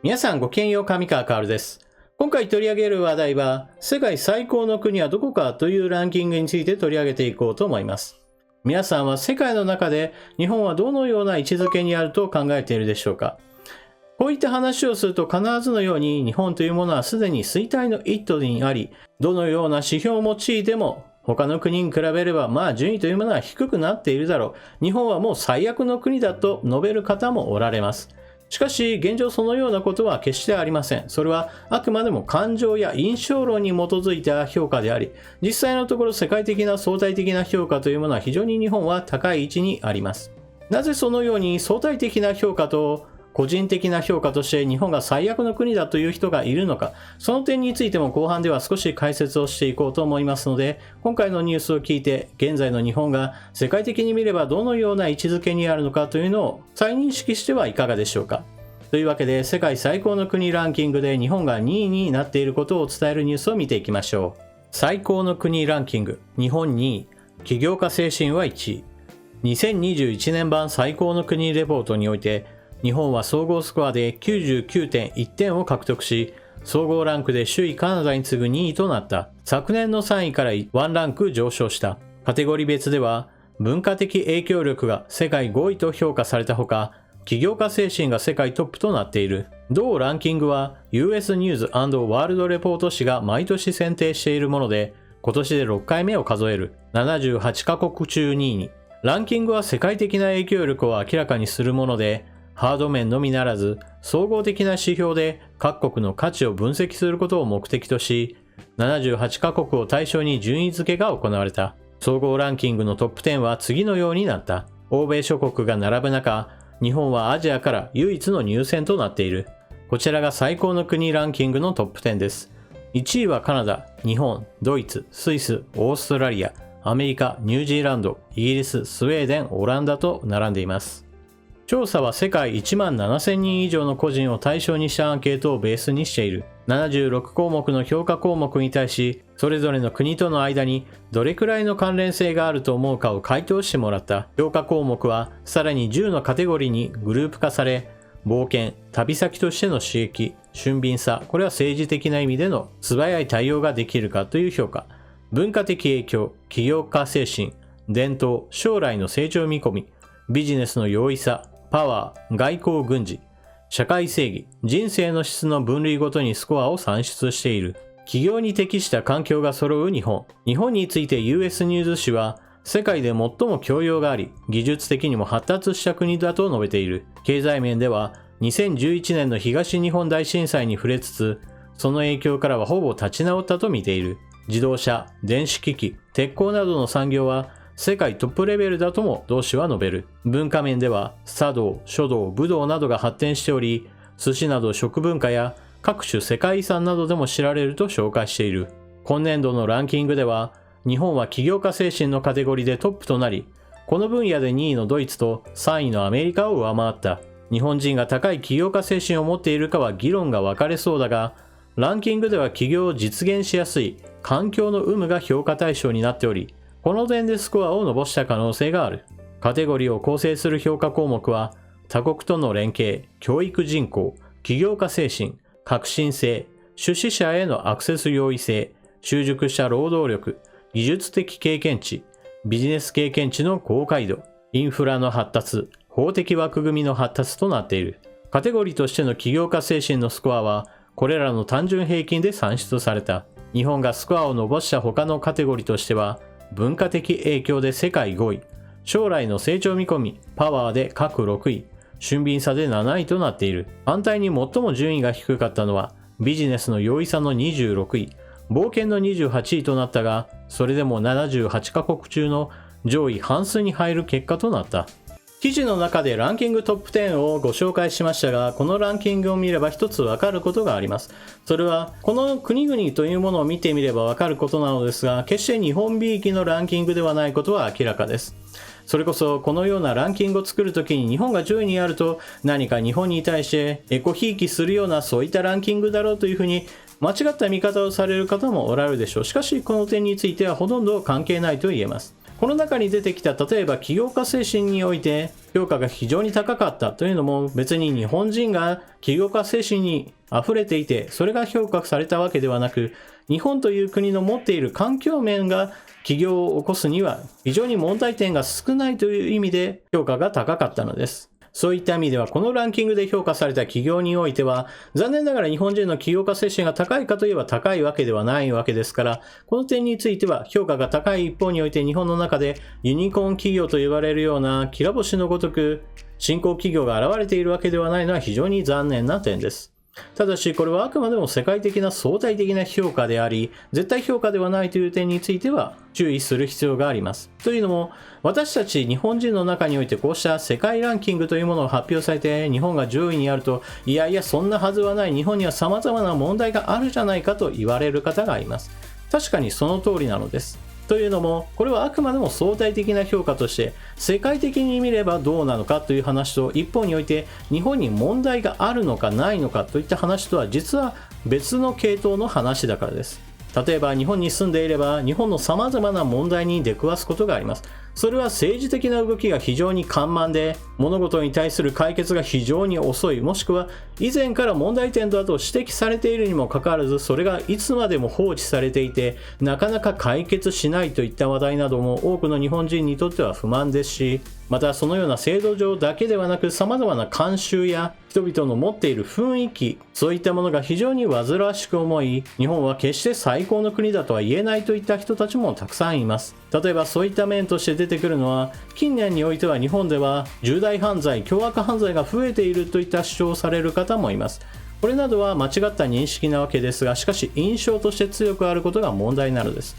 皆さんごきげんよう、上川薫です。今回取り上げる話題は、世界最高の国はどこかというランキングについて取り上げていこうと思います。皆さんは世界の中で日本はどのような位置づけにあると考えているでしょうか。こういった話をすると必ずのように日本というものはすでに衰退の一途にあり、どのような指標を用いても他の国に比べれば順位というものは低くなっているだろう。日本はもう最悪の国だと述べる方もおられます。しかし現状そのようなことは決してありません。それはあくまでも感情や印象論に基づいた評価であり、実際のところ世界的な相対的な評価というものは非常に日本は高い位置にあります。なぜそのように相対的な評価と個人的な評価として日本が最悪の国だという人がいるのか、その点についても後半では少し解説をしていこうと思いますので、今回のニュースを聞いて現在の日本が世界的に見ればどのような位置づけにあるのかというのを再認識してはいかがでしょうか。というわけで世界最高の国ランキングで日本が2位になっていることを伝えるニュースを見ていきましょう。最高の国ランキング、日本2位、起業家精神は1位。2021年版最高の国レポートにおいて日本は総合スコアで 99.1 点を獲得し、総合ランクで首位カナダに次ぐ2位となった。昨年の3位から1ランク上昇した。カテゴリー別では、文化的影響力が世界5位と評価されたほか、起業家精神が世界トップとなっている。同ランキングは US ニューズ&ワールドレポート誌が毎年選定しているもので、今年で6回目を数える。78カ国中2位に。ランキングは世界的な影響力を明らかにするもので、ハード面のみならず、総合的な指標で各国の価値を分析することを目的とし、78カ国を対象に順位付けが行われた。総合ランキングのトップ10は次のようになった。欧米諸国が並ぶ中、日本はアジアから唯一の入選となっている。こちらが最高の国ランキングのトップ10です。1位はカナダ、日本、ドイツ、スイス、オーストラリア、アメリカ、ニュージーランド、イギリス、スウェーデン、オランダと並んでいます。調査は世界1万7000人以上の個人を対象にしたアンケートをベースにしている。76項目の評価項目に対し、それぞれの国との間にどれくらいの関連性があると思うかを回答してもらった。評価項目はさらに10のカテゴリーにグループ化され、冒険、旅先としての刺激、俊敏さ、これは政治的な意味での素早い対応ができるかという評価、文化的影響、起業家精神、伝統、将来の成長見込み、ビジネスの容易さ、パワー、外交軍事、社会正義、人生の質の分類ごとにスコアを算出している。起業に適した環境が揃う日本。日本について US ニューズ紙は、世界で最も教養があり、技術的にも発達した国だと述べている。経済面では、2011年の東日本大震災に触れつつ、その影響からはほぼ立ち直ったと見ている。自動車、電子機器、鉄鋼などの産業は、世界トップレベルだとも同誌は述べる。文化面では茶道、書道、武道などが発展しており、寿司など食文化や各種世界遺産などでも知られると紹介している。今年度のランキングでは、日本は起業家精神のカテゴリーでトップとなり、この分野で2位のドイツと3位のアメリカを上回った。日本人が高い起業家精神を持っているかは議論が分かれそうだが、ランキングでは起業を実現しやすい環境の有無が評価対象になっており、この点でスコアを伸ばした可能性がある。カテゴリーを構成する評価項目は、他国との連携、教育人口、起業家精神、革新性、出資者へのアクセス容易性、習熟した労働力、技術的経験値、ビジネス経験値の高解度、インフラの発達、法的枠組みの発達となっている。カテゴリーとしての起業家精神のスコアは、これらの単純平均で算出された。日本がスコアを伸ばした他のカテゴリーとしては、文化的影響で世界5位、将来の成長見込み、パワーで各6位、俊敏さで7位となっている。反対に最も順位が低かったのは、ビジネスの容易さの26位、冒険の28位となったが、それでも78カ国中の上位半数に入る結果となった。記事の中でランキングトップ10をご紹介しましたが、このランキングを見れば一つわかることがあります。それは、この国々というものを見てみればわかることなのですが、決して日本びいきのランキングではないことは明らかです。それこそ、このようなランキングを作るときに日本が上位にあると、何か日本に対してエコひいきするようなそういったランキングだろうというふうに間違った見方をされる方もおられるでしょう。しかし、この点についてはほとんど関係ないと言えます。この中に出てきた例えば起業家精神において評価が非常に高かったというのも、別に日本人が起業家精神に溢れていて、それが評価されたわけではなく、日本という国の持っている環境面が起業を起こすには非常に問題点が少ないという意味で評価が高かったのです。そういった意味では、このランキングで評価された企業においては、残念ながら日本人の起業家精神が高いかといえば高いわけではないわけですから、この点については評価が高い一方において、日本の中でユニコーン企業と言われるようなきら星のごとく新興企業が現れているわけではないのは非常に残念な点です。ただし、これはあくまでも世界的な相対的な評価であり、絶対評価ではないという点については注意する必要があります。というのも、私たち日本人の中においてこうした世界ランキングというものが発表されて、日本が上位にあると、いやいやそんなはずはない、日本には様々な問題があるじゃないかと言われる方がいます。確かにその通りなのです。というのも、これはあくまでも相対的な評価として、世界的に見ればどうなのかという話と、一方において日本に問題があるのかないのかといった話とは実は別の系統の話だからです。例えば日本に住んでいれば、日本の様々な問題に出くわすことがあります。それは政治的な動きが非常に緩慢で、物事に対する解決が非常に遅い、もしくは以前から問題点だと指摘されているにもかかわらず、それがいつまでも放置されていて、なかなか解決しないといった話題なども多くの日本人にとっては不満ですし、またそのような制度上だけではなく、様々な慣習や人々の持っている雰囲気、そういったものが非常に煩わしく思い、日本は決して最高の国だとは言えないといった人たちもたくさんいます。例えばそういった面として出てくるのは、近年においては日本では重大犯罪、凶悪犯罪が増えているといった主張をされる方もいます。これなどは間違った認識なわけですが、しかし印象として強くあることが問題なのです。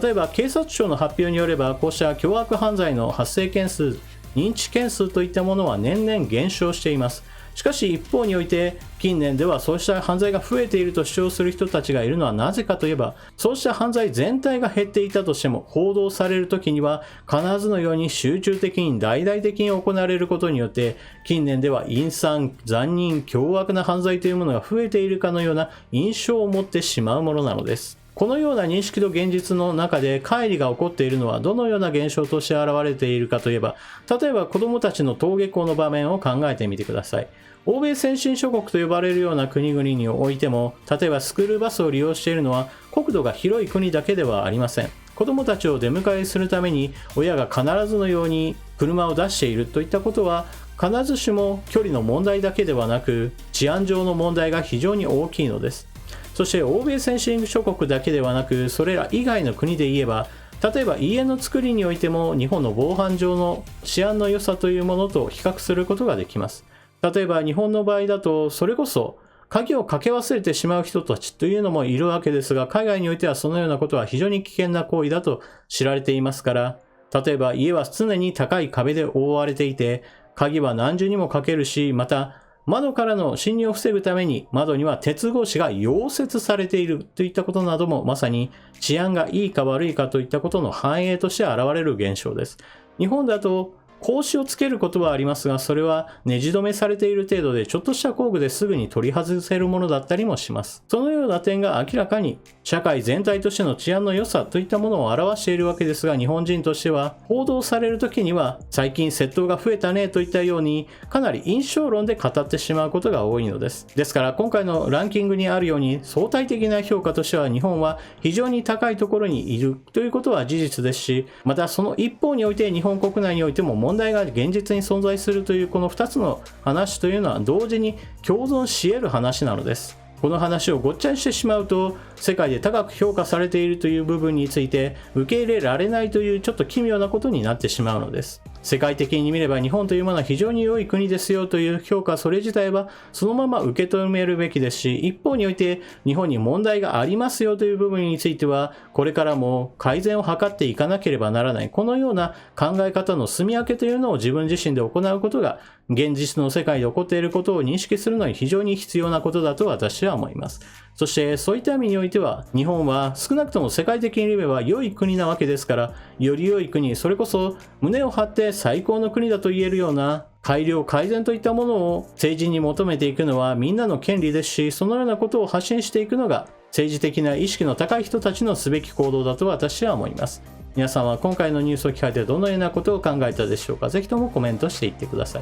例えば警察庁の発表によれば、こうした凶悪犯罪の発生件数、認知件数といったものは年々減少しています。しかし一方において、近年ではそうした犯罪が増えていると主張する人たちがいるのはなぜかといえば、そうした犯罪全体が減っていたとしても、報道される時には必ずのように集中的に大々的に行われることによって、近年では陰惨、残忍、凶悪な犯罪というものが増えているかのような印象を持ってしまうものなのです。このような認識と現実の中で乖離が起こっているのはどのような現象として現れているかといえば、例えば子供たちの登下校の場面を考えてみてください。欧米先進諸国と呼ばれるような国々においても、例えばスクールバスを利用しているのは国土が広い国だけではありません。子供たちを出迎えするために親が必ずのように車を出しているといったことは、必ずしも距離の問題だけではなく、治安上の問題が非常に大きいのです。そして欧米先進諸国だけではなく、それら以外の国で言えば、例えば家の作りにおいても日本の防犯上の治安の良さというものと比較することができます。例えば日本の場合だと、それこそ鍵をかけ忘れてしまう人たちというのもいるわけですが、海外においてはそのようなことは非常に危険な行為だと知られていますから、例えば家は常に高い壁で覆われていて、鍵は何重にもかけるし、また窓からの侵入を防ぐために窓には鉄格子が溶接されているといったことなども、まさに治安がいいか悪いかといったことの反映として現れる現象です。日本だと格子をつけることはありますが、それはネジ止めされている程度で、ちょっとした工具ですぐに取り外せるものだったりもします。そのような点が明らかに社会全体としての治安の良さといったものを表しているわけですが、日本人としては報道される時には最近窃盗が増えたねといったように、かなり印象論で語ってしまうことが多いのです。ですから今回のランキングにあるように、相対的な評価としては日本は非常に高いところにいるということは事実ですし、またその一方において日本国内においても問題が現実に存在するというこの2つの話というのは同時に共存し得る話なのです。この話をごっちゃにしてしまうと、世界で高く評価されているという部分について受け入れられないというちょっと奇妙なことになってしまうのです。世界的に見れば日本というものは非常に良い国ですよという評価、それ自体はそのまま受け止めるべきですし、一方において日本に問題がありますよという部分については、これからも改善を図っていかなければならない、このような考え方の住み分けというのを自分自身で行うことが、現実の世界で起こっていることを認識するのに非常に必要なことだと私は思います。そしてそういった意味においては、日本は少なくとも世界的に見れば良い国なわけですから、より良い国、それこそ胸を張って最高の国だと言えるような改良改善といったものを政治に求めていくのはみんなの権利ですし、そのようなことを発信していくのが政治的な意識の高い人たちのすべき行動だと私は思います。皆さんは今回のニュースを聞かれてどのようなことを考えたでしょうか。ぜひともコメントしていってください。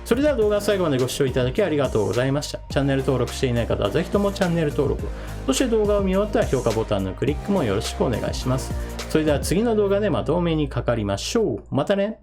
それでは動画を最後までご視聴いただきありがとうございました。チャンネル登録していない方はぜひともチャンネル登録を、そして動画を見終わったら評価ボタンのクリックもよろしくお願いします。それでは次の動画でまたお目にかかりましょう。またね。